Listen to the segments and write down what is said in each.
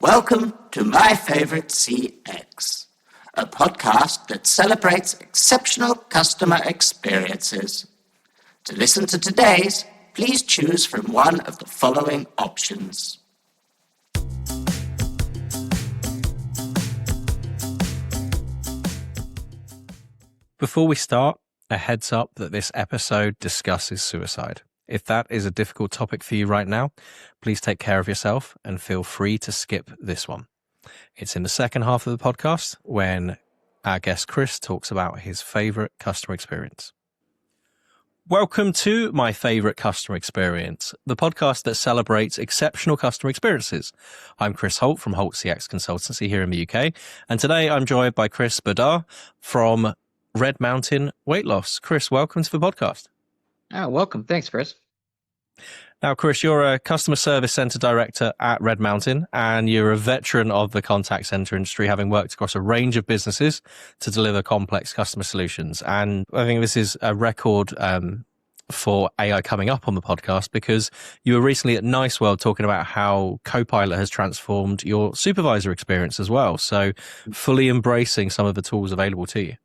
Welcome to My Favorite CX, a podcast that celebrates exceptional customer experiences. To listen to today's, please choose from one of the following options. Before we start, a heads up that this episode discusses suicide. If that is a difficult topic for you right now, please take care of yourself and feel free to skip this one. It's in the second half of the podcast when our guest Chris talks about his favorite customer experience. Welcome to My Favorite Customer Experience, the podcast that celebrates exceptional customer experiences. I'm Chris Holt from Holt CX Consultancy here in the UK, and today I'm joined by Chris Brdar from Red Mountain Weight Loss. Chris, welcome to the podcast. Oh, welcome. Thanks, Chris. Now, Chris, you're a customer service center director at Red Mountain, and you're a veteran of the contact center industry, having worked across a range of businesses to deliver complex customer solutions. And I think this is a record for AI coming up on the podcast, because you were recently at Nice World talking about how Copilot has transformed your supervisor experience as well. So fully embracing some of the tools available to you.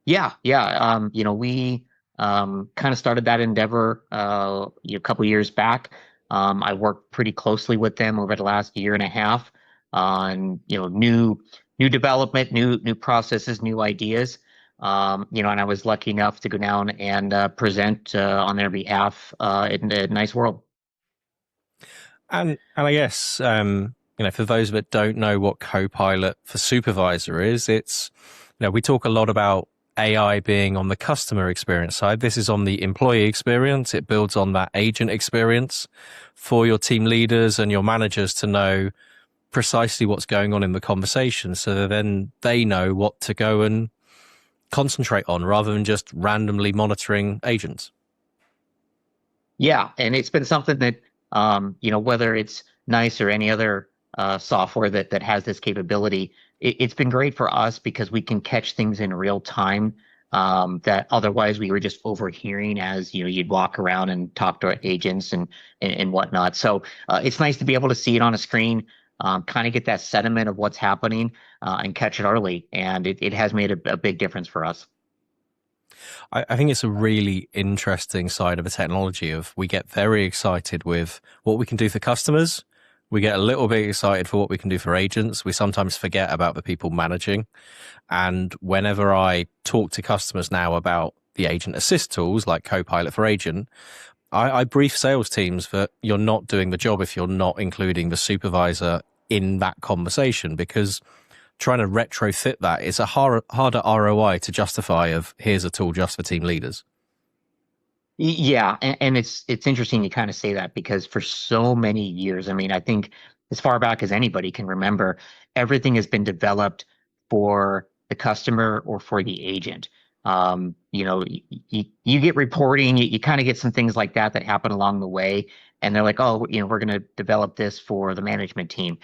Yeah. We kind of started that endeavor a couple of years back. I worked pretty closely with them over the last year and a half on new development, new processes, new ideas. And I was lucky enough to go down and present on their behalf in the Nice World. And I guess for those that don't know what Copilot for Supervisor is, it's we talk a lot about AI being on the customer experience side. This is on the employee experience. It builds on that agent experience for your team leaders and your managers to know precisely what's going on in the conversation, so that then they know what to go and concentrate on rather than just randomly monitoring agents. Yeah, and it's been something that, whether it's Nice or any other software that has this capability, it's been great for us because we can catch things in real time that otherwise we were just overhearing as you'd walk around and talk to agents and whatnot. So it's nice to be able to see it on a screen, kind of get that sentiment of what's happening and catch it early. And it has made a big difference for us. I think it's a really interesting side of the technology of we get very excited with what we can do for customers. We get a little bit excited for what we can do for agents. We sometimes forget about the people managing. And whenever I talk to customers now about the agent assist tools like Copilot for Agent, I brief sales teams that you're not doing the job if you're not including the supervisor in that conversation, because trying to retrofit that is a harder ROI to justify of here's a tool just for team leaders. Yeah, and it's interesting you kind of say that, because for so many years, I think as far back as anybody can remember, everything has been developed for the customer or for the agent. You get reporting, you kind of get some things like that happen along the way, and they're like, oh, we're going to develop this for the management team.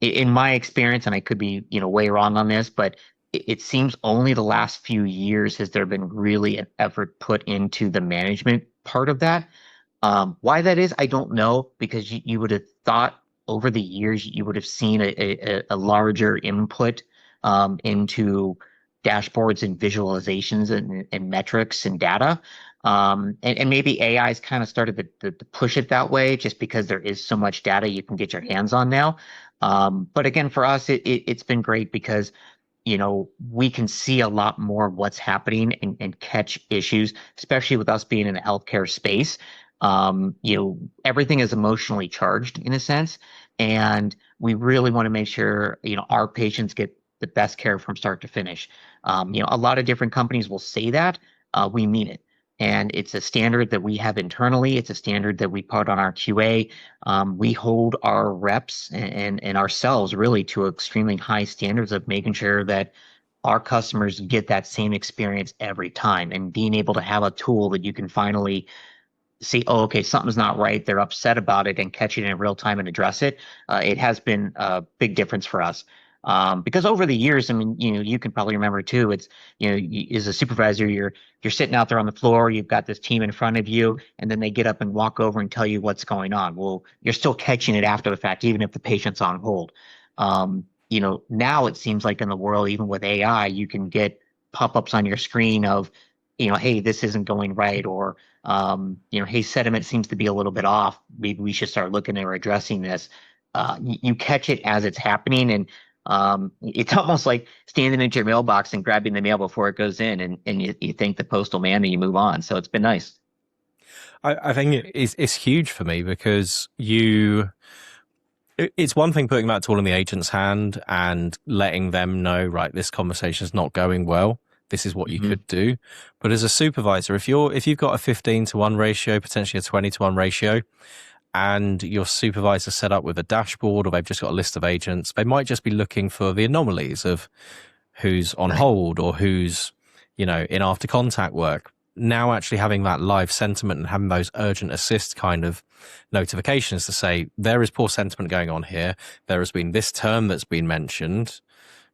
In my experience, and I could be way wrong on this, but it seems only the last few years has there been really an effort put into the management part of that. Why that is, I don't know, because you would have thought over the years you would have seen a larger input into dashboards and visualizations and metrics and data. And maybe AI's kind of started to push it that way, just because there is so much data you can get your hands on now. But again, for us, it's been great because we can see a lot more of what's happening and catch issues, especially with us being in the healthcare space. Everything is emotionally charged in a sense, and we really want to make sure, our patients get the best care from start to finish. A lot of different companies will say that, we mean it. And it's a standard that we have internally. It's a standard that we put on our QA. We hold our reps and ourselves really to extremely high standards of making sure that our customers get that same experience every time, and being able to have a tool that you can finally see, oh, okay, something's not right. They're upset about it, and catch it in real time and address it. It has been a big difference for us. Because over the years, I mean, you can probably remember too, it's, as a supervisor, you're sitting out there on the floor, you've got this team in front of you, and then they get up and walk over and tell you what's going on. Well, you're still catching it after the fact, even if the patient's on hold. Now it seems like in the world, even with AI, you can get pop-ups on your screen of, hey, this isn't going right, or hey, sediment seems to be a little bit off. Maybe we should start looking or addressing this. You catch it as it's happening, and it's almost like standing at your mailbox and grabbing the mail before it goes in, and you thank the postal man and you move on. So it's been nice. I think it's huge for me because it's one thing putting that tool in the agent's hand and letting them know, right, this conversation is not going well. This is what you could do. But as a supervisor, if you've got a 15-to-1 ratio, potentially a 20-to-1 ratio, and your supervisor set up with a dashboard, or they've just got a list of agents, they might just be looking for the anomalies of who's on hold or who's, in after contact work. Now actually having that live sentiment and having those urgent assist kind of notifications to say, there is poor sentiment going on here. There has been this term that's been mentioned.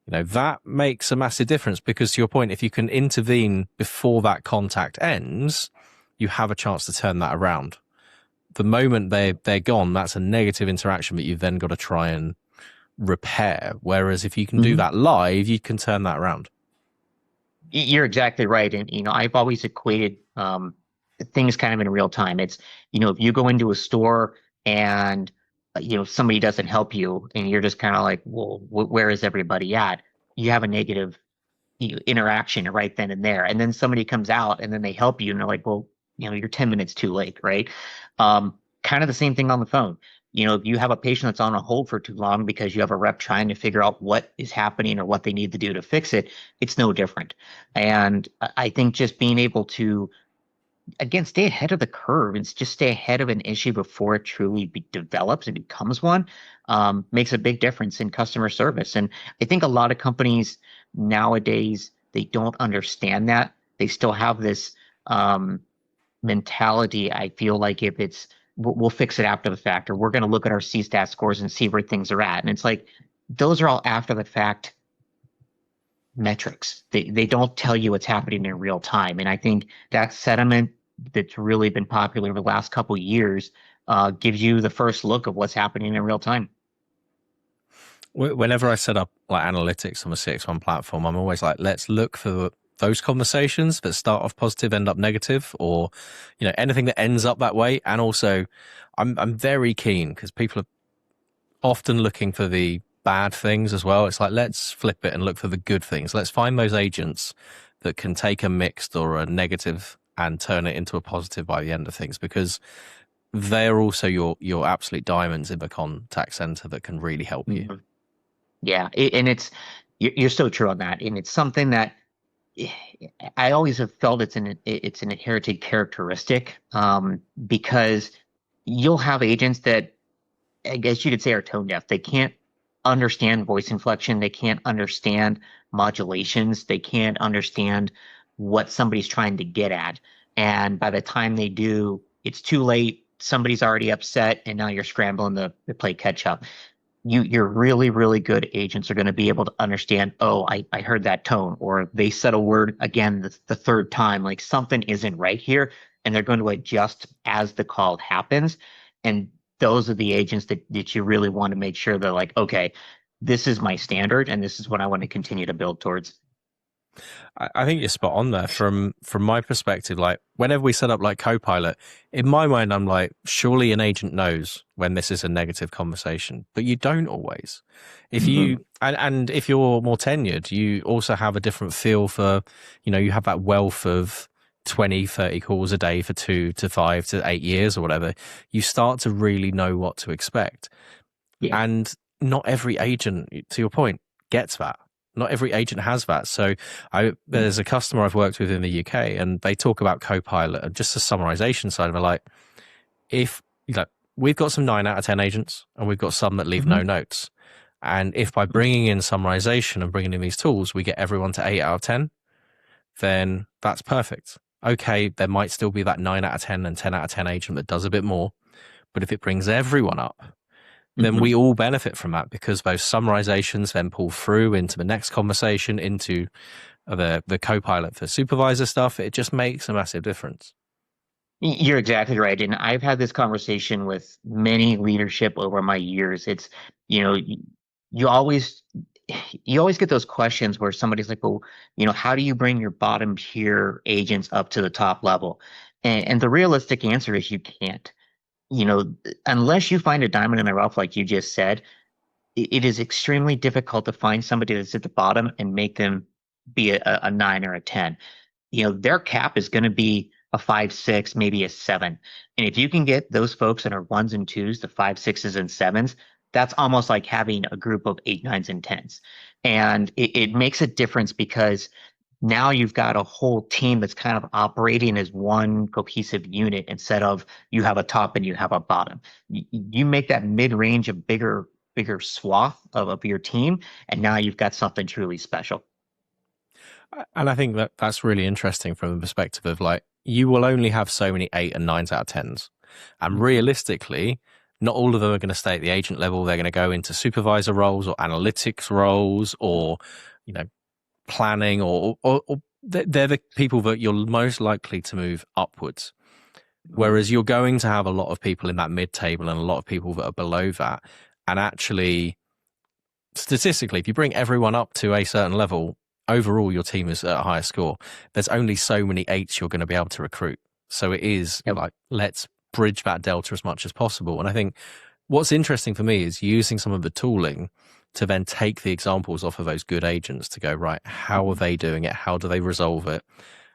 That makes a massive difference, because to your point, if you can intervene before that contact ends, you have a chance to turn that around. The moment they're gone, that's a negative interaction that you've then got to try and repair. Whereas if you can do that live, you can turn that around. You're exactly right. And, I've always equated things kind of in real time. It's, if you go into a store and, somebody doesn't help you and you're just kind of like, well, where is everybody at? You have a negative interaction right then and there. And then somebody comes out and then they help you and they're like, well, you're 10 minutes too late, right? Kind of the same thing on the phone. If you have a patient that's on a hold for too long because you have a rep trying to figure out what is happening or what they need to do to fix it, it's no different. And I think just being able to, again, stay ahead of the curve and just stay ahead of an issue before it truly develops and becomes one, makes a big difference in customer service. And I think a lot of companies nowadays, they don't understand that. They still have this mentality. I feel like if it's, we'll fix it after the fact, or we're going to look at our CSAT scores and see where things are at. And it's like, those are all after the fact metrics. They don't tell you what's happening in real time. And I think that sentiment that's really been popular over the last couple of years gives you the first look of what's happening in real time. Whenever I set up like analytics on the CX1 platform, I'm always like, let's look for those conversations that start off positive, end up negative, or, anything that ends up that way. And also I'm very keen, because people are often looking for the bad things as well. It's like, let's flip it and look for the good things. Let's find those agents that can take a mixed or a negative and turn it into a positive by the end of things, because they're also your absolute diamonds in the contact center that can really help you. Yeah. And you're so true on that. And it's something that I always have felt it's an inherited characteristic, because you'll have agents that, I guess you could say, are tone deaf. They can't understand voice inflection. They can't understand modulations. They can't understand what somebody's trying to get at. And by the time they do, it's too late. Somebody's already upset, and now you're scrambling to play catch up. Your really, really good agents are going to be able to understand, oh, I heard that tone, or they said a word again the third time, like something isn't right here, and they're going to adjust as the call happens. And those are the agents that you really want to make sure they're like, okay, this is my standard, and this is what I want to continue to build towards. I think you're spot on there. From my perspective, like whenever we set up like Copilot, in my mind, I'm like, surely an agent knows when this is a negative conversation, but you don't always. If you, and if you're more tenured, you also have a different feel for, you have that wealth of 20, 30 calls a day for 2 to 5 to 8 years or whatever. You start to really know what to expect. Yeah. And not every agent, to your point, gets that. Not every agent has that. So there's a customer I've worked with in the UK, and they talk about Copilot and just the summarization side of it. Like, if we've got some 9 out of 10 agents, and we've got some that leave no notes. And if by bringing in summarization and bringing in these tools, we get everyone to 8 out of 10, then that's perfect. Okay, there might still be that 9 out of 10 and 10 out of 10 agent that does a bit more. But if it brings everyone up, then we all benefit from that, because those summarizations then pull through into the next conversation, into the co-pilot for supervisor stuff. It just makes a massive difference. You're exactly right. And I've had this conversation with many leadership over my years. It's, you know, you always you always get those questions where somebody's like, well, how do you bring your bottom tier agents up to the top level? And the realistic answer is you can't. Unless you find a diamond in the rough, like you just said, it is extremely difficult to find somebody that's at the bottom and make them be a 9 or a 10. Their cap is going to be a 5, 6, maybe a 7. And if you can get those folks that are ones and twos, the 5, 6s, and 7s, that's almost like having a group of 8, 9s, and 10s. And it makes a difference, because now you've got a whole team that's kind of operating as one cohesive unit, instead of you have a top and you have a bottom. You make that mid-range a bigger swath of your team, and now you've got something truly special. And I think that's really interesting from the perspective of, like, you will only have so many 8 and 9s out of 10s. And realistically, not all of them are going to stay at the agent level. They're going to go into supervisor roles or analytics roles, or, planning, or they're the people that you're most likely to move upwards. Whereas you're going to have a lot of people in that mid table and a lot of people that are below that. And actually, statistically, if you bring everyone up to a certain level, overall your team is at a higher score. There's only so many 8s you're going to be able to recruit. So it is like, let's bridge that delta as much as possible. And I think what's interesting for me is using some of the tooling to then take the examples off of those good agents to go, right, how are they doing it? How do they resolve it?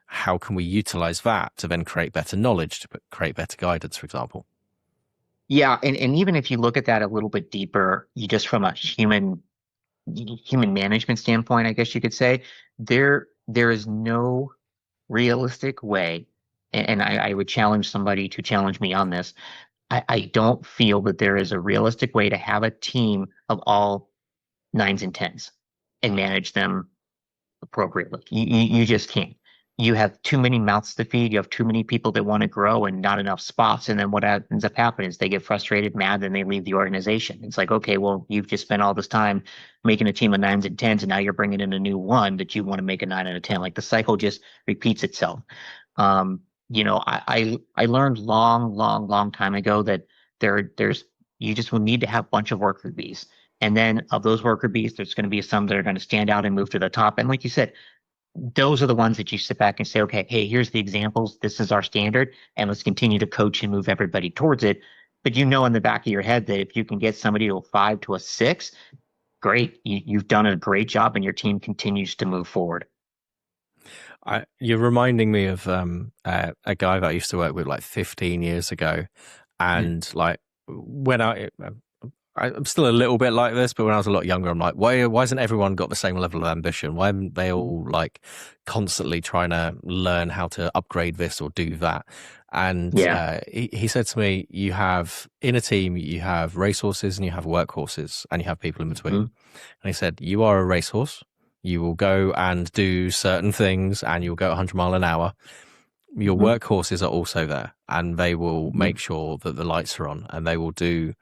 How can we utilize that to then create better knowledge, to create better guidance, for example? Yeah, and even if you look at that a little bit deeper, you just from a human management standpoint, I guess you could say, there is no realistic way, and I would challenge somebody to challenge me on this. I don't feel that there is a realistic way to have a team of all 9s and 10s and manage them appropriately. You just can't. You have too many mouths to feed. You have too many people that want to grow and not enough spots. And then what ends up happening is they get frustrated, mad, then they leave the organization. It's like, okay, well, you've just spent all this time making a team of 9s and 10s, and now you're bringing in a new one that you want to make a 9 and a 10. Like, the cycle just repeats itself. I learned long time ago that there's you just will need to have a bunch of worker bees. And then of those worker bees, there's going to be some that are going to stand out and move to the top. And like you said, those are the ones that you sit back and say, okay, hey, here's the examples. This is our standard, and let's continue to coach and move everybody towards it. But in the back of your head that if you can get somebody to a 5 to a 6, great. You've done a great job, and your team continues to move forward. You're reminding me of a guy that I used to work with like 15 years ago. And like, when I'm still a little bit like this, but when I was a lot younger, I'm like, why hasn't everyone got the same level of ambition? Why haven't they all like constantly trying to learn how to upgrade this or do that? And he said to me, you have in a team, you have racehorses and you have workhorses, and you have people in between. And he said, you are a racehorse. You will go and do certain things, and you'll go 100 miles an hour. Your workhorses are also there, and they will make sure that the lights are on, and they will do,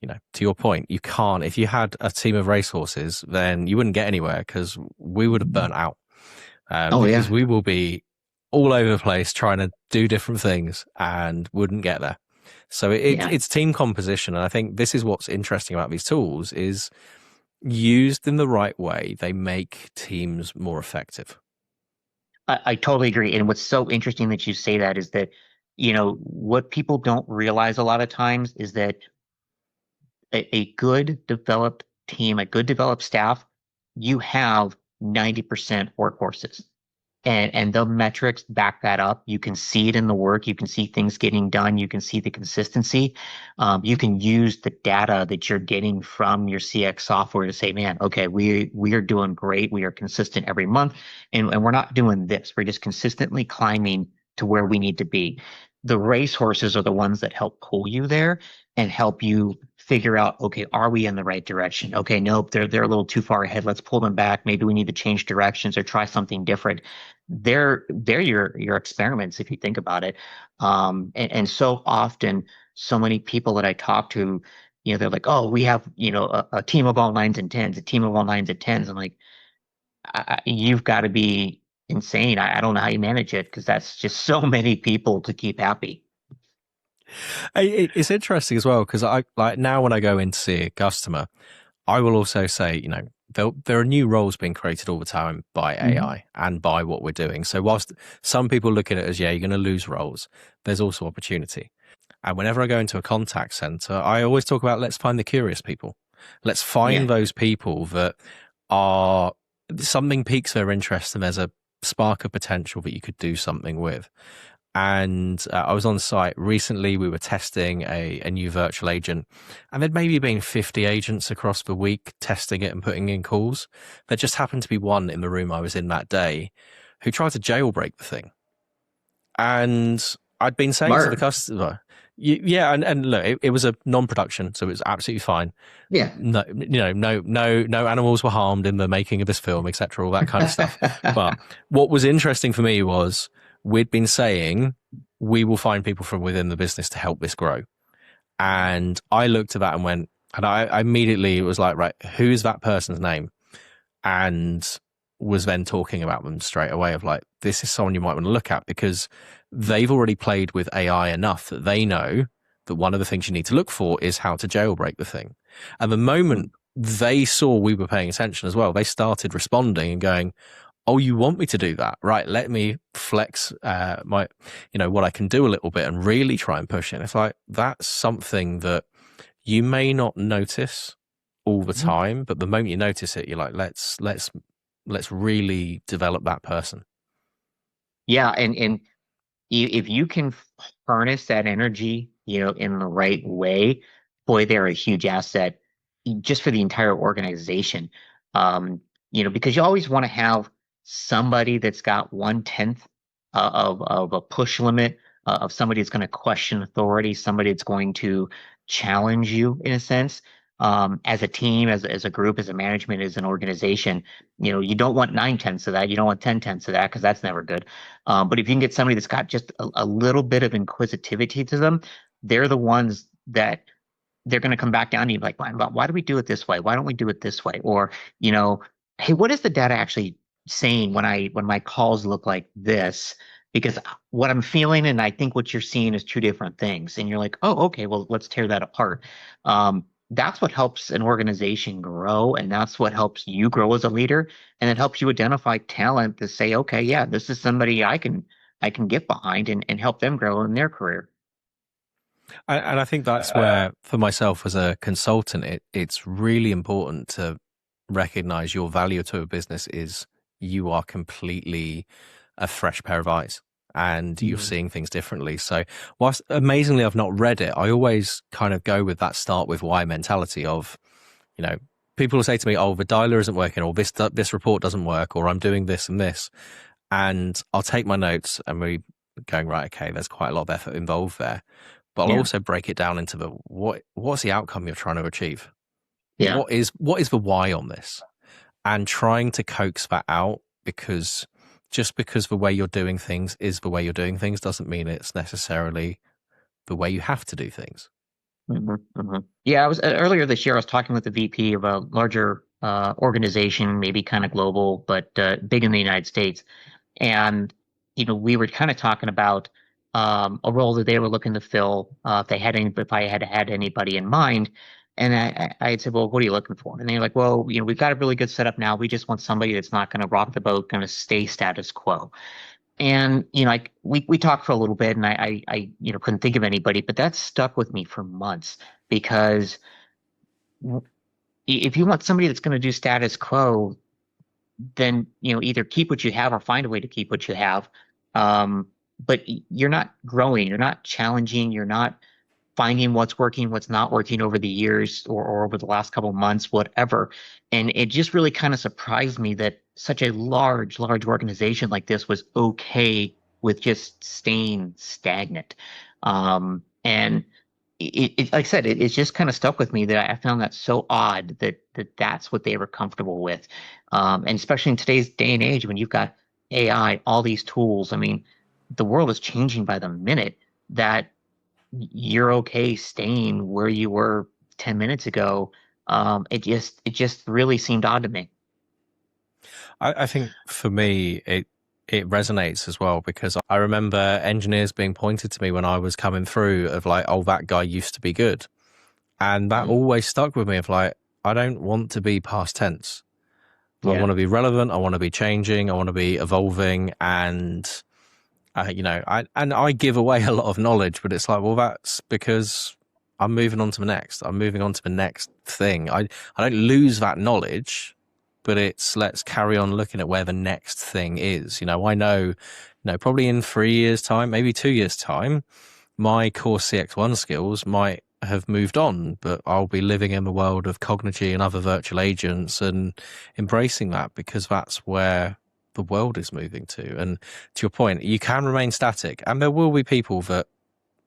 to your point, you can't, if you had a team of racehorses, then you wouldn't get anywhere, because we would have burnt out. Because we will be all over the place trying to do different things and wouldn't get there. So it's team composition. And I think this is what's interesting about these tools is, used in the right way, they make teams more effective. I totally agree. And what's so interesting that you say that is that, what people don't realize a lot of times is that a good developed team, a good developed staff, you have 90% workhorses. And the metrics back that up. You can see it in the work. You can see things getting done. You can see the consistency. You can use the data that you're getting from your CX software to say, man, okay, we are doing great. We are consistent every month, and we're not doing this. We're just consistently climbing to where we need to be. The racehorses are the ones that help pull you there and help you figure out, okay, are we in the right direction? Okay, nope, they're a little too far ahead. Let's pull them back. Maybe we need to change directions or try something different. They're your experiments, if you think about it. And so often, so many people that I talk to, they're like, oh, we have, a team of all nines and tens, a team of all nines and tens. I'm like, you've got to be insane. I don't know how you manage it because that's just so many people to keep happy. It's interesting as well because I like now when I go in to see a customer, I will also say, there are new roles being created all the time by AI and by what we're doing. So whilst some people look at it as, yeah, you're going to lose roles, there's also opportunity. And whenever I go into a contact center, I always talk about let's find the curious people. Let's find those people that are something piques their interest and there's a spark of potential that you could do something with. And I was on site recently. We were testing a new virtual agent, and there'd maybe been 50 agents across the week testing it and putting in calls. There just happened to be one in the room I was in that day who tried to jailbreak the thing. And I'd been saying to the customer, yeah, and look, it was a non-production, so it was absolutely fine. Yeah. No, no animals were harmed in the making of this film, etc., all that kind of stuff. But what was interesting for me was we'd been saying we will find people from within the business to help this grow. And I looked at that and went, and I immediately was like, right, who is that person's name? And was then talking about them straight away of like, this is someone you might want to look at because they've already played with AI enough that they know that one of the things you need to look for is how to jailbreak the thing. And the moment they saw we were paying attention as well, they started responding and going, oh, you want me to do that? Right. Let me flex what I can do a little bit and really try and push it. And it's like, that's something that you may not notice all the time, but the moment you notice it, you're like, let's really develop that person. Yeah. And if you can harness that energy, in the right way, boy, they're a huge asset just for the entire organization. Because you always want to have somebody that's got 1/10 of a push limit, of somebody that's going to question authority, somebody that's going to challenge you in a sense. As a team, as a group, as a management, as an organization, you don't want 9/10 of that. You don't want 10/10 of that because that's never good. But if you can get somebody that's got just a little bit of inquisitivity to them, they're the ones that they're going to come back down to you like, why do we do it this way? Why don't we do it this way? Or, hey, what is the data actually saying when my calls look like this? Because what I'm feeling and I think what you're seeing is two different things. And you're like, oh, okay, well, let's tear that apart. That's what helps an organization grow, and that's what helps you grow as a leader, and it helps you identify talent to say, okay, yeah, this is somebody I can get behind and help them grow in their career. And I think that's where, for myself as a consultant, it's really important to recognize your value to a business is you are completely a fresh pair of eyes and you're seeing things differently. So whilst amazingly I've not read it, I always kind of go with that start with why mentality of, people will say to me, oh, the dialer isn't working, or this report doesn't work, or I'm doing this and this. And I'll take my notes and we're going, right, okay, there's quite a lot of effort involved there. But I'll also break it down into the what's the outcome you're trying to achieve? Yeah. What is the why on this? And trying to coax that out, because just because the way you're doing things is the way you're doing things doesn't mean it's necessarily the way you have to do things. Yeah, I was earlier this year, I was talking with the VP of a larger organization, maybe kind of global, but big in the United States. And, we were kind of talking about a role that they were looking to fill, if I had had anybody in mind. And I had said, well, what are you looking for? And they're like, well, we've got a really good setup now. We just want somebody that's not going to rock the boat, going to stay status quo. And, we talked for a little bit and I couldn't think of anybody, but that stuck with me for months because if you want somebody that's going to do status quo, then, either keep what you have or find a way to keep what you have. But you're not growing, you're not challenging, you're not finding what's working, what's not working over the years or over the last couple of months, whatever. And it just really kind of surprised me that such a large organization like this was okay with just staying stagnant. And like I said, it's just kind of stuck with me that I found that so odd that's what they were comfortable with. And especially in today's day and age when you've got AI, all these tools, I mean, the world is changing by the minute, that you're okay staying where you were 10 minutes ago, it just really seemed odd to me. I think for me, it resonates as well, because I remember engineers being pointed to me when I was coming through of like, oh, that guy used to be good. And that always stuck with me of like, I don't want to be past tense. I Yeah. want to be relevant. I want to be changing. I want to be evolving. And, I give away a lot of knowledge, but it's like, well, that's because I'm moving on to the next. I'm moving on to the next thing. I don't lose that knowledge, but it's let's carry on looking at where the next thing is. I know, probably in 3 years' time, maybe 2 years' time, my core CX1 skills might have moved on, but I'll be living in the world of Cognigy and other virtual agents and embracing that, because that's where the world is moving to. And to your point, you can remain static, and there will be people that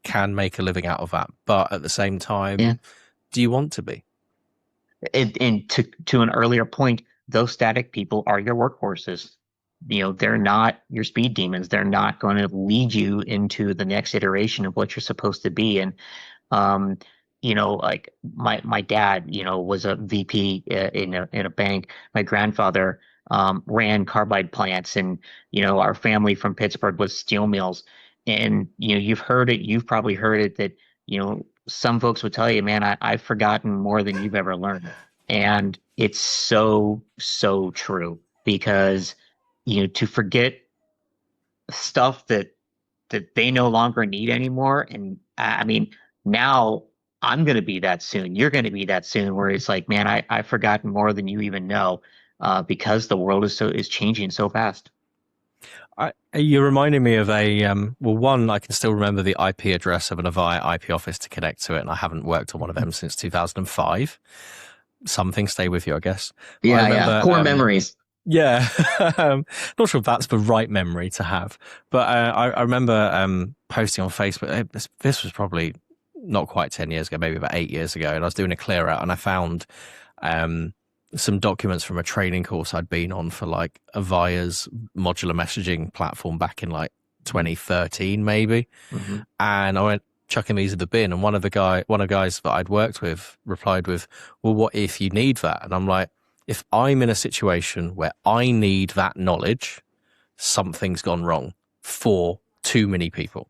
can make a living out of that. But at the same time, Yeah. do you want to be? And to an earlier point, those static people are your workhorses. They're not your speed demons. They're not going to lead you into the next iteration of what you're supposed to be. And um, like my dad, was a VP in a bank. My grandfather ran carbide plants, and our family from Pittsburgh was steel mills. And you've probably heard it that some folks would tell you, man, I've forgotten more than you've ever learned. And it's so, so true, because to forget stuff that they no longer need anymore. And I mean, now I'm going to be that soon. You're going to be that soon, where it's like, man, I've forgotten more than you even know, because the world is changing so fast. You're reminding me of one, I can still remember the IP address of an Avaya IP office to connect to it, and I haven't worked on one of them since 2005. Some things stay with you, I guess. But I Yeah, remember, yeah. Core memories. yeah, not sure if that's the right memory to have, but I remember posting on Facebook. This was probably not quite 10 years ago, maybe about 8 years ago, and I was doing a clear out, and I found some documents from a training course I'd been on for like Avaya's modular messaging platform back in like 2013, maybe. Mm-hmm. And I went chucking these in the bin, and one of the guys that I'd worked with replied with, well, what if you need that? And I'm like, if I'm in a situation where I need that knowledge, something's gone wrong for too many people.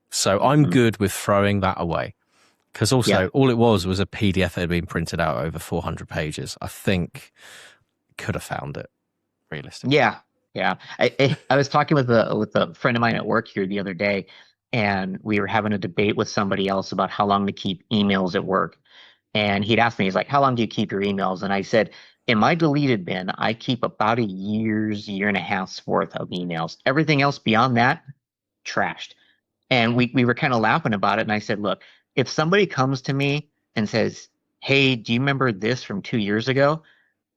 So I'm good with throwing that away. Because also, all it was a PDF that had been printed out over 400 pages. I think could have found it, realistically. Yeah, yeah. I was talking with a friend of mine at work here the other day, and we were having a debate with somebody else about how long to keep emails at work. And he'd asked me, he's like, "How long do you keep your emails?" And I said, "In my deleted bin, I keep about a year and a half's worth of emails. Everything else beyond that, trashed." And we were kind of laughing about it. And I said, "Look, if somebody comes to me and says, 'Hey, do you remember this from 2 years ago?'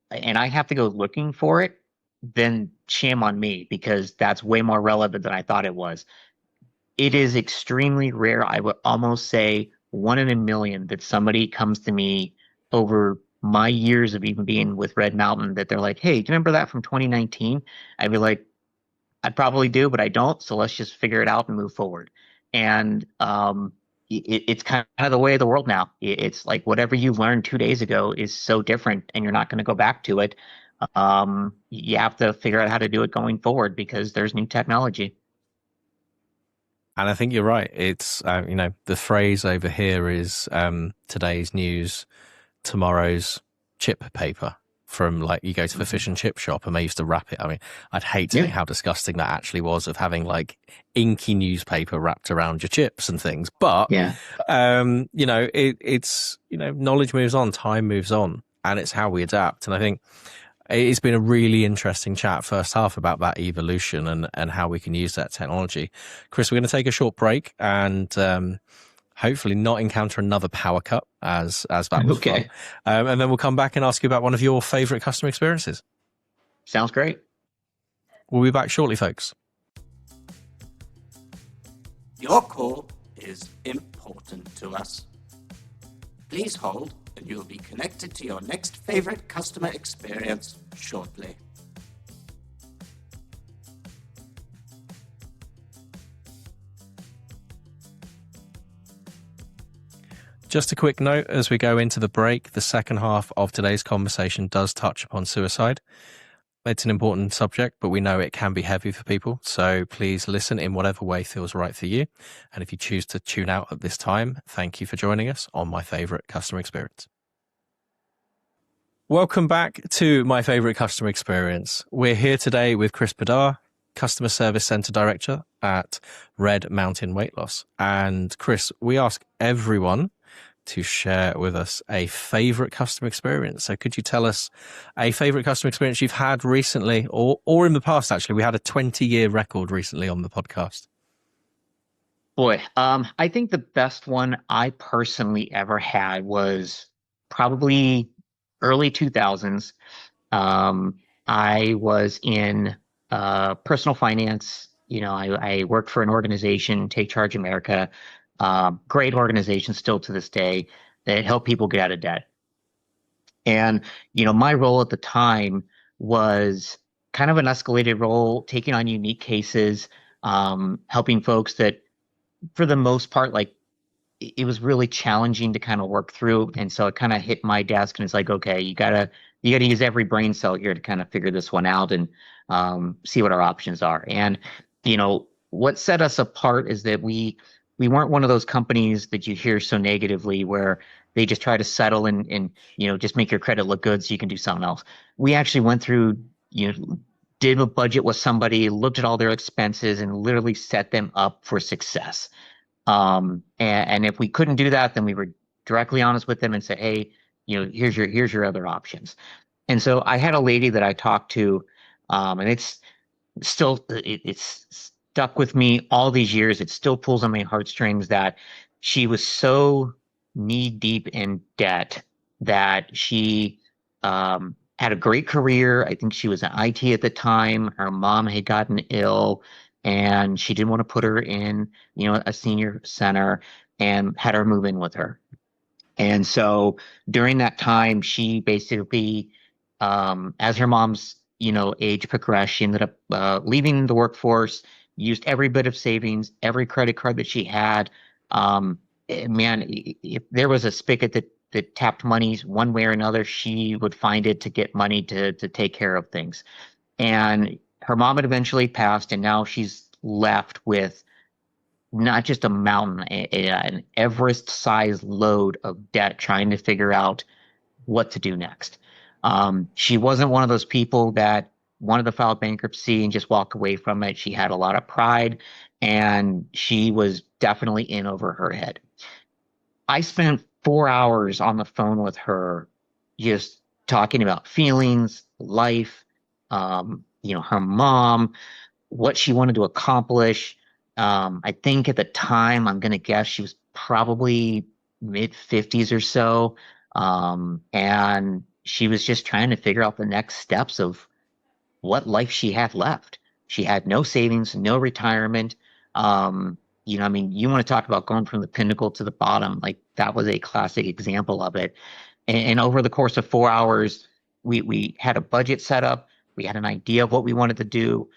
and I have to go looking for it, then shame on me, because that's way more relevant than I thought it was." It is extremely rare. I would almost say one in a million that somebody comes to me over my years of even being with Red Mountain that they're like, "Hey, do you remember that from 2019?" I'd be like, "I probably do, but I don't. So let's just figure it out and move forward." And it's kind of the way of the world now. It's like whatever you learned 2 days ago is so different, and you're not going to go back to it. You have to figure out how to do it going forward, because there's new technology. And I think you're right. It's, the phrase over here is today's news, tomorrow's chip paper. From like, you go to the fish and chip shop and they used to wrap it. I mean, I'd hate to think how disgusting that actually was, of having like inky newspaper wrapped around your chips and things. But, Yeah. it's, knowledge moves on, time moves on, and it's how we adapt. And I think it's been a really interesting chat first half about that evolution and how we can use that technology. Chris, we're going to take a short break and hopefully not encounter another power cut as that was fun. And then we'll come back and ask you about one of your favorite customer experiences. Sounds great. We'll be back shortly, folks. Your call is important to us. Please hold, and you'll be connected to your next favorite customer experience shortly. Just a quick note as we go into the break, the second half of today's conversation does touch upon suicide. It's an important subject, but we know it can be heavy for people. So please listen in whatever way feels right for you. And if you choose to tune out at this time, thank you for joining us on My Favorite Customer Experience. Welcome back to My Favorite Customer Experience. We're here today with Chris Brdar, Customer Service Center Director at Red Mountain Weight Loss. And Chris, we ask everyone to share with us a favorite customer experience. So could you tell us a favorite customer experience you've had recently or in the past? Actually, we had a 20-year record recently on the podcast. Boy, I think the best one I personally ever had was probably early 2000s. I was in personal finance. I worked for an organization, Take Charge America. Great organization still to this day that help people get out of debt. And, my role at the time was kind of an escalated role, taking on unique cases, helping folks that for the most part, like it was really challenging to kind of work through. And so it kind of hit my desk and it's like, okay, you gotta use every brain cell here to kind of figure this one out and see what our options are. And, what set us apart is that we weren't one of those companies that you hear so negatively where they just try to settle and just make your credit look good so you can do something else. We actually went through, did a budget with somebody, looked at all their expenses and literally set them up for success. And if we couldn't do that, then we were directly honest with them and said, hey, here's your other options. And so I had a lady that I talked to, and it's stuck with me all these years. It still pulls on my heartstrings that she was so knee deep in debt that she had a great career. I think she was in IT at the time. Her mom had gotten ill and she didn't want to put her in, a senior center and had her move in with her. And so during that time, she basically, as her mom's, age progressed, she ended up leaving the workforce, used every bit of savings, every credit card that she had. Man, if there was a spigot that tapped money one way or another, she would find it to get money to take care of things. And her mom had eventually passed, and now she's left with not just a mountain, an Everest-sized load of debt, trying to figure out what to do next. She wasn't one of those people that wanted to file bankruptcy and just walk away from it. She had a lot of pride, and she was definitely in over her head. I spent 4 hours on the phone with her, just talking about feelings, life, her mom, what she wanted to accomplish. I think at the time, I'm going to guess she was probably mid-50s or so. And she was just trying to figure out the next steps of what life she had left. She had no savings, no retirement. You want to talk about going from the pinnacle to the bottom. Like that was a classic example of it. And over the course of 4 hours, we had a budget set up. We had an idea of what we wanted to do.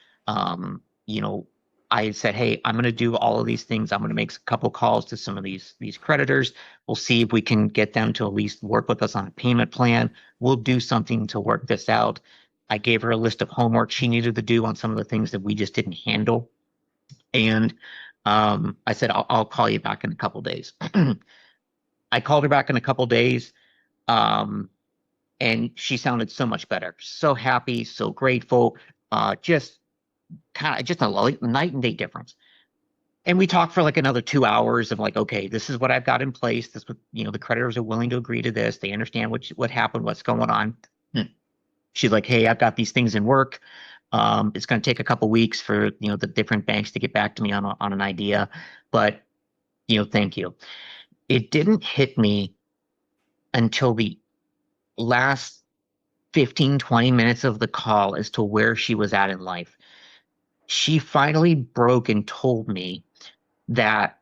I said, hey, I'm going to do all of these things. I'm going to make a couple calls to some of these creditors. We'll see if we can get them to at least work with us on a payment plan. We'll do something to work this out. I gave her a list of homework she needed to do on some of the things that we just didn't handle. And I said, I'll call you back in a couple days. I called her back in a couple days. And she sounded so much better, so happy, so grateful, just a night and day difference. And we talked for like another 2 hours of like, okay, this is what I've got in place. This, the creditors are willing to agree to this. They understand what happened, what's going on. She's like, hey, I've got these things in work. It's going to take a couple weeks for, the different banks to get back to me on an idea, but, thank you. It didn't hit me until the last 15, 20 minutes of the call as to where she was at in life. She finally broke and told me that,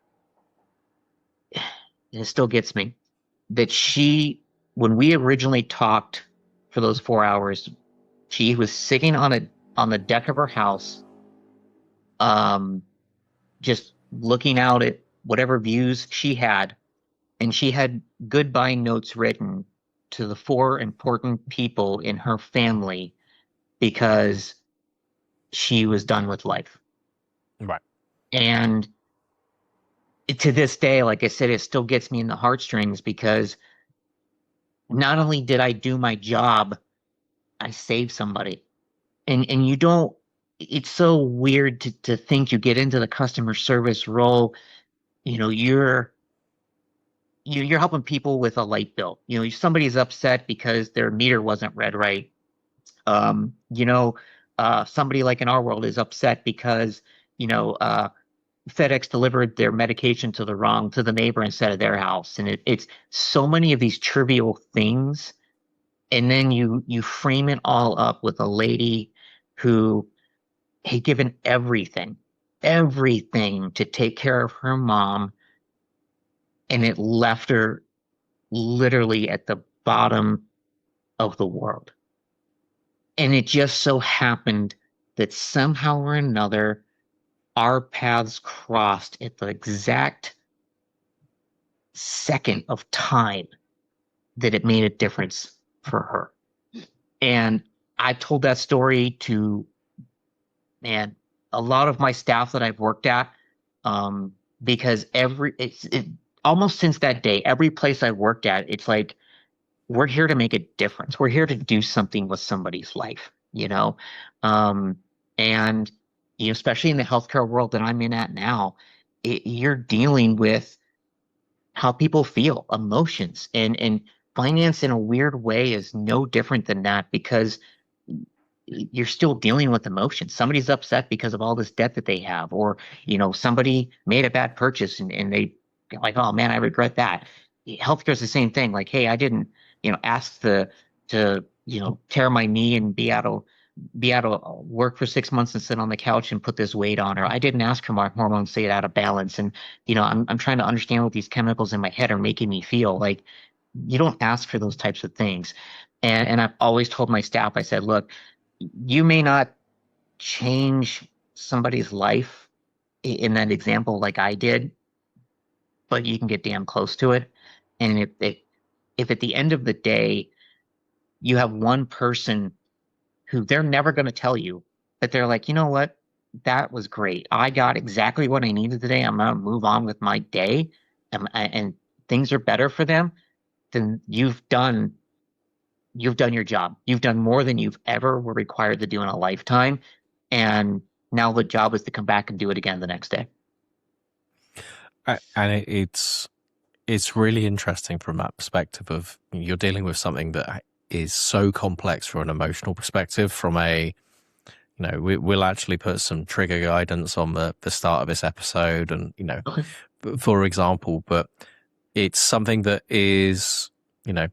and it still gets me, that when we originally talked for those 4 hours, she was sitting on the deck of her house, just looking out at whatever views she had, and she had goodbye notes written to the 4 important people in her family because she was done with life. Right. And to this day, like I said, it still gets me in the heartstrings because not only did I do my job, I saved somebody. And you don't, it's so weird to think you get into the customer service role, you know, you're helping people with a light bill. You know, somebody's upset because their meter wasn't read right. You know, somebody like in our world is upset because, you know, FedEx delivered their medication to the neighbor instead of their house. And it's so many of these trivial things. And then you frame it all up with a lady who had given everything to take care of her mom, and it left her literally at the bottom of the world. And it just so happened that somehow or another, our paths crossed at the exact second of time that it made a difference for her. And I told that story to, man, a lot of my staff that I've worked at, because almost since that day, every place I worked at, it's like, we're here to make a difference. We're here to do something with somebody's life, you know? Um, and, you know, especially in the healthcare world that I'm in at now, you're dealing with how people feel, emotions, and finance in a weird way is no different than that because you're still dealing with emotions. Somebody's upset because of all this debt that they have, or, you know, somebody made a bad purchase and they like, oh man, I regret that. Healthcare is the same thing. Like, hey, I didn't, you know, ask to, you know, tear my knee and be out of work for 6 months and sit on the couch and put this weight on, or I didn't ask for my hormones to get out of balance. And, you know, I'm trying to understand what these chemicals in my head are making me feel like. You don't ask for those types of things. And I've always told my staff, I said, look, you may not change somebody's life in that example like I did, but you can get damn close to it. And if at the end of the day you have one person who they're never going to tell you, but they're like, you know what, that was great. I got exactly what I needed today. I'm going to move on with my day, and things are better for them. Then you've done your job. You've done more than you've ever were required to do in a lifetime. And now the job is to come back and do it again the next day. And it's really interesting from that perspective of you're dealing with something that is so complex from an emotional perspective. From a, you know, we'll actually put some trigger guidance on the start of this episode, and, you know, Okay. for example, but it's something that is, you know,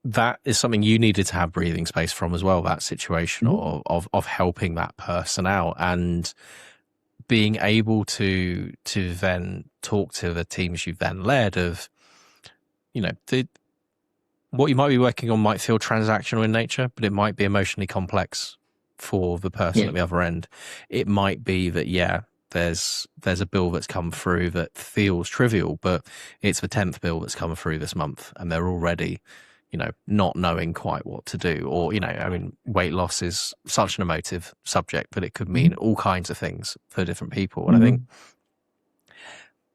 that is something you needed to have breathing space from as well, that situation of helping that person out and being able to then talk to the teams you've then led of, you know, what you might be working on might feel transactional in nature, but it might be emotionally complex for the person at the other end. It might be that, yeah, there's a bill that's come through that feels trivial, but it's the 10th bill that's come through this month and they're already, you know, not knowing quite what to do. Or, you know, I mean, weight loss is such an emotive subject, but it could mean all kinds of things for different people. And I think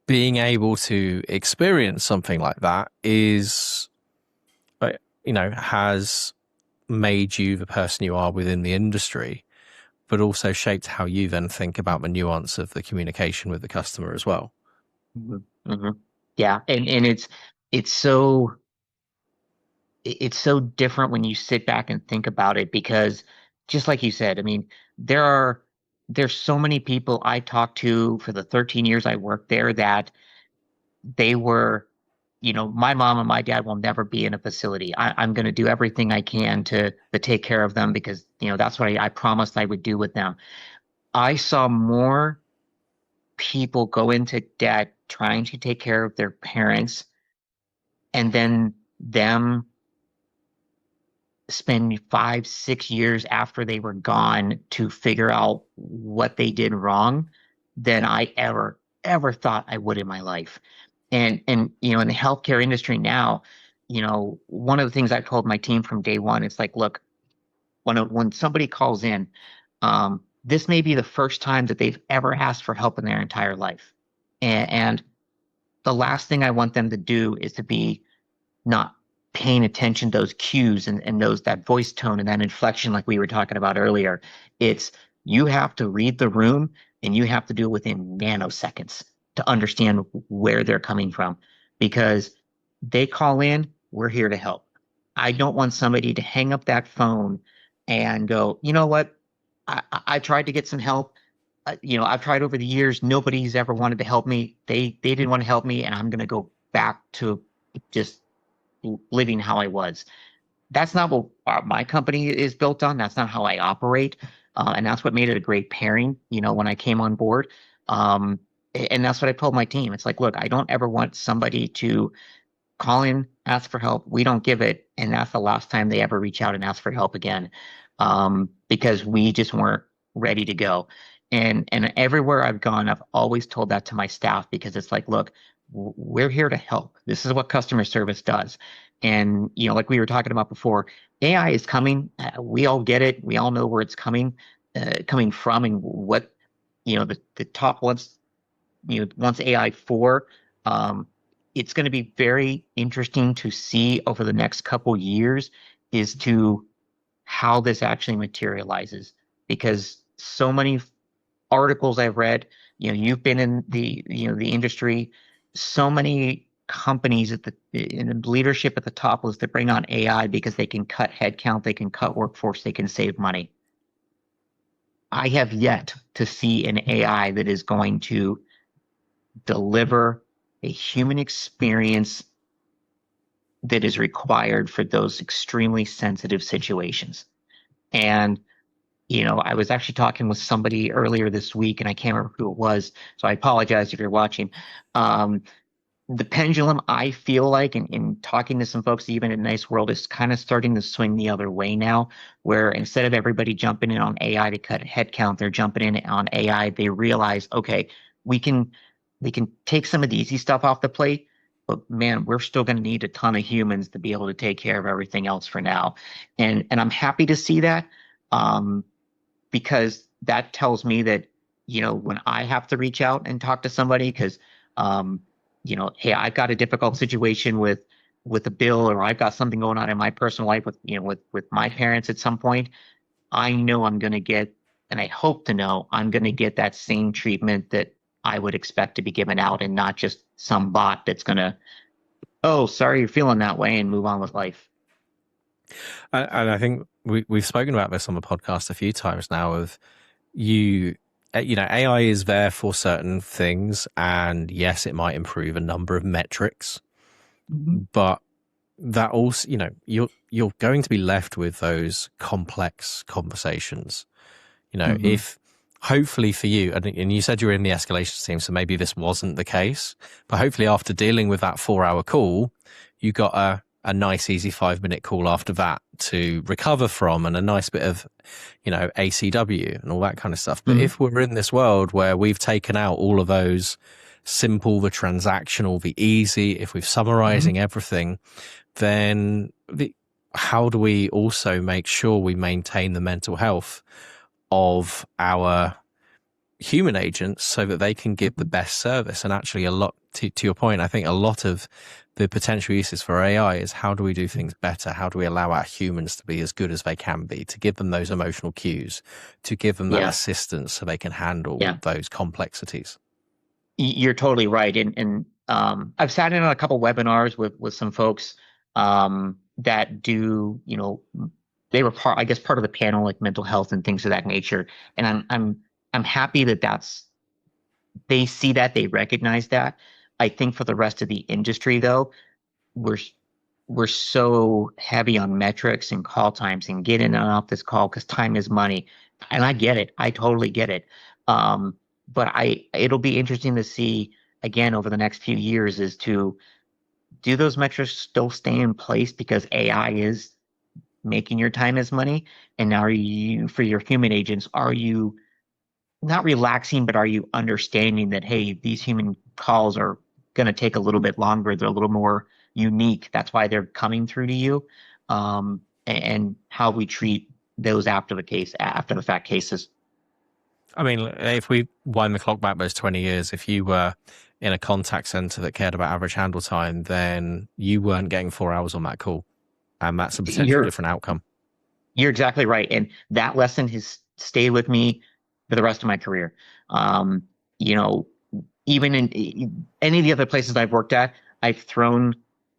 being able to experience something like that is, you know, has made you the person you are within the industry, but also shaped how you then think about the nuance of the communication with the customer as well. Yeah. And it's so different when you sit back and think about it, because just like you said, I mean, there's so many people I talked to for the 13 years I worked there that they were, you know, my mom and my dad will never be in a facility. I'm going to do everything I can to take care of them because, you know, that's what I promised I would do with them. I saw more people go into debt trying to take care of their parents, and then them spend 5, 6 years after they were gone to figure out what they did wrong than I ever thought I would in my life. And in the healthcare industry now, one of the things I've told my team from day one, it's like, look, when somebody calls in, this may be the first time that they've ever asked for help in their entire life. And the last thing I want them to do is to be not paying attention to those cues and that voice tone and that inflection like we were talking about earlier. It's you have to read the room and you have to do it within nanoseconds to understand where they're coming from, because they call in, we're here to help. I don't want somebody to hang up that phone and go, you know what? I tried to get some help. I've tried over the years. Nobody's ever wanted to help me. They didn't want to help me, and I'm going to go back to just living how I was. That's not what my company is built on. That's not how I operate. And that's what made it a great pairing, when I came on board. And that's what I told my team. It's like, look, I don't ever want somebody to call in, ask for help. We don't give it. And that's the last time they ever reach out and ask for help again, because we just weren't ready to go. And everywhere I've gone, I've always told that to my staff, because it's like, look, we're here to help. This is what customer service does. And, like we were talking about before, AI is coming. We all get it. We all know where it's coming from, and what, the top ones, once AI 4, it's going to be very interesting to see over the next couple years is to how this actually materializes, because so many articles I've read, you've been in the industry, so many companies in the leadership at the top was to bring on AI because they can cut headcount, they can cut workforce, they can save money. I have yet to see an AI that is going to deliver a human experience that is required for those extremely sensitive situations. And I was actually talking with somebody earlier this week, and I can't remember who it was, so I apologize if you're watching. The pendulum, I feel like, in talking to some folks, even in Nice World, is kind of starting to swing the other way now, where instead of everybody jumping in on AI to cut headcount, they're jumping in on AI. They realize, okay, we can take some of the easy stuff off the plate, but man, we're still going to need a ton of humans to be able to take care of everything else for now. And I'm happy to see that, because that tells me that, when I have to reach out and talk to somebody, because, hey, I've got a difficult situation with a bill, or I've got something going on in my personal life with my parents at some point, I know I'm going to get, and I hope to know I'm going to get that same treatment that I would expect to be given out, and not just some bot that's going to, oh, sorry, you're feeling that way, and move on with life. And I think we've spoken about this on the podcast a few times now. Of AI is there for certain things, and yes, it might improve a number of metrics, but that also, you're going to be left with those complex conversations. If hopefully for you, and you said you were in the escalation team, so maybe this wasn't the case, but hopefully after dealing with that 4-hour call, you got a nice, easy 5-minute call after that to recover from, and a nice bit of, ACW and all that kind of stuff. But if we're in this world where we've taken out all of those simple, the transactional, the easy, if we're summarizing everything, then how do we also make sure we maintain the mental health of our human agents so that they can give the best service? And actually, a lot to your point, I think a lot of the potential uses for AI is how do we do things better? How do we allow our humans to be as good as they can be, to give them those emotional cues, to give them that assistance so they can handle those complexities? You're totally right. And I've sat in on a couple webinars with some folks that do, they were part of the panel, like mental health and things of that nature. And I'm happy that they see that, they recognize that. I think for the rest of the industry, though, we're so heavy on metrics and call times and get in and off this call because time is money. And I get it. I totally get it. But it'll be interesting to see again over the next few years is to do those metrics still stay in place because AI is making your time as money? And are you, for your human agents, are you not relaxing, but are you understanding that, hey, these human calls are going to take a little bit longer. They're a little more unique. That's why they're coming through to you. And how we treat those after the fact cases. I mean, if we wind the clock back those 20 years, if you were in a contact center that cared about average handle time, then you weren't getting 4 hours on that call. And that's a potentially different outcome. You're exactly right. And that lesson has stayed with me for the rest of my career. Even in any of the other places I've worked at, I've thrown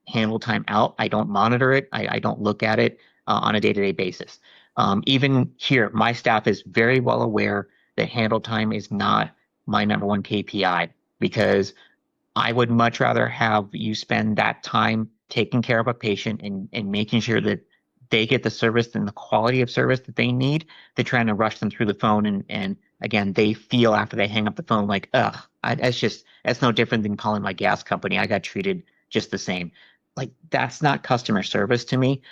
handle time out. I don't monitor it. I don't look at it on a day-to-day basis. Even here, my staff is very well aware that handle time is not my number one KPI, because I would much rather have you spend that time taking care of a patient and making sure that they get the service and the quality of service that they need than trying to rush them through the phone. And again, they feel after they hang up the phone like, that's no different than calling my gas company. I got treated just the same. Like, that's not customer service to me.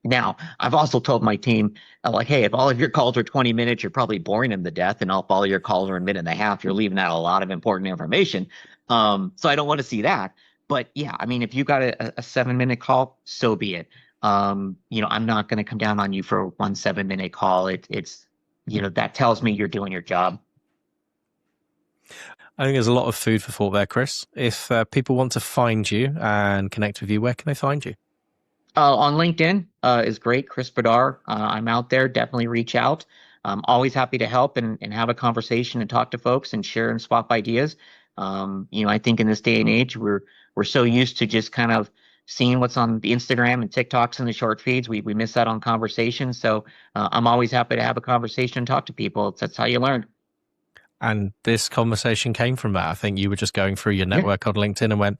Now, I've also told my team, hey, if all of your calls are 20 minutes, you're probably boring them to death. And if all your calls are a minute and a half, you're leaving out a lot of important information. So I don't want to see that. But yeah, I mean, if you got a 7-minute call, so be it. I'm not going to come down on you for one 7-minute call. It's that tells me you're doing your job. I think there's a lot of food for thought there, Chris. If people want to find you and connect with you, where can they find you? On LinkedIn is great. Chris Brdar. I'm out there. Definitely reach out. I'm always happy to help and have a conversation and talk to folks and share and swap ideas. I think in this day and age, we're so used to just kind of seeing what's on the Instagram and TikToks and the short feeds. We miss out on conversations. So I'm always happy to have a conversation and talk to people. That's how you learn. And this conversation came from that. I think you were just going through your network on LinkedIn and went,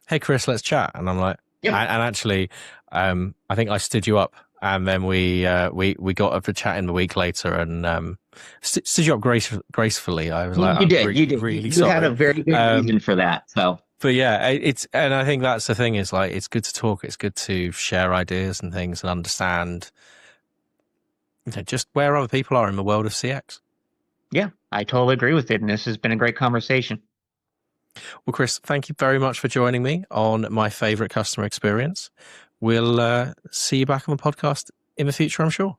"Hey, Chris, let's chat." And I'm like, and actually, I think I stood you up, and then we got up to chatting a week later, and stood you up gracefully. I was like, you did. Really you sorry. had a very good reason for that. So, but yeah, and I think that's the thing, is like, it's good to talk. It's good to share ideas and things and understand, just where other people are in the world of CX. Yeah, I totally agree with it, and this has been a great conversation. Well, Chris, thank you very much for joining me on my favorite customer experience. We'll see you back on the podcast in the future, I'm sure.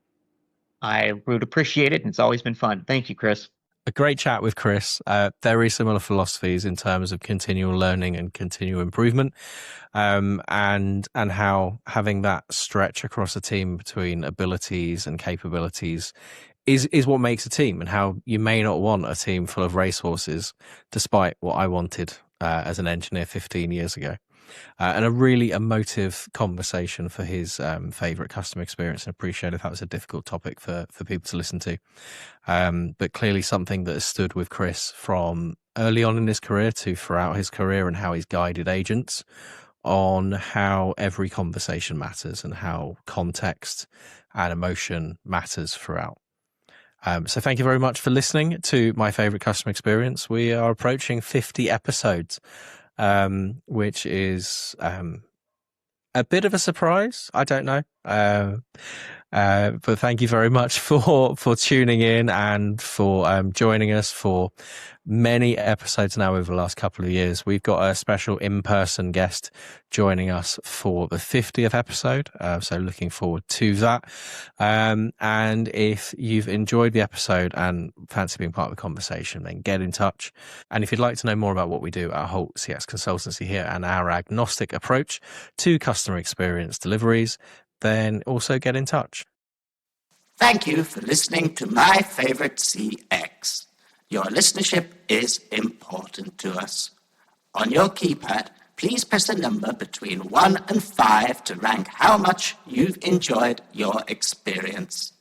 I would appreciate it, and it's always been fun. Thank you, Chris. A great chat with Chris. Very similar philosophies in terms of continual learning and continual improvement, and how having that stretch across a team between abilities and capabilities is what makes a team, and how you may not want a team full of racehorses, despite what I wanted as an engineer 15 years ago. And a really emotive conversation for his favorite customer experience, and appreciate if that was a difficult topic for people to listen to. But clearly something that has stood with Chris from early on in his career to throughout his career, and how he's guided agents on how every conversation matters and how context and emotion matters throughout. So thank you very much for listening to my favorite customer experience. We are approaching 50 episodes, which is a bit of a surprise. I don't know. But thank you very much for tuning in and for joining us for many episodes now over the last couple of years. We've got a special in-person guest joining us for the 50th episode. So looking forward to that. And if you've enjoyed the episode and fancy being part of the conversation, then get in touch. And if you'd like to know more about what we do at Holt CX Consultancy here and our agnostic approach to customer experience deliveries, then also get in touch. Thank you for listening to My Favorite CX. Your listenership is important to us. On your keypad, please press a number between 1 and 5 to rank how much you've enjoyed your experience.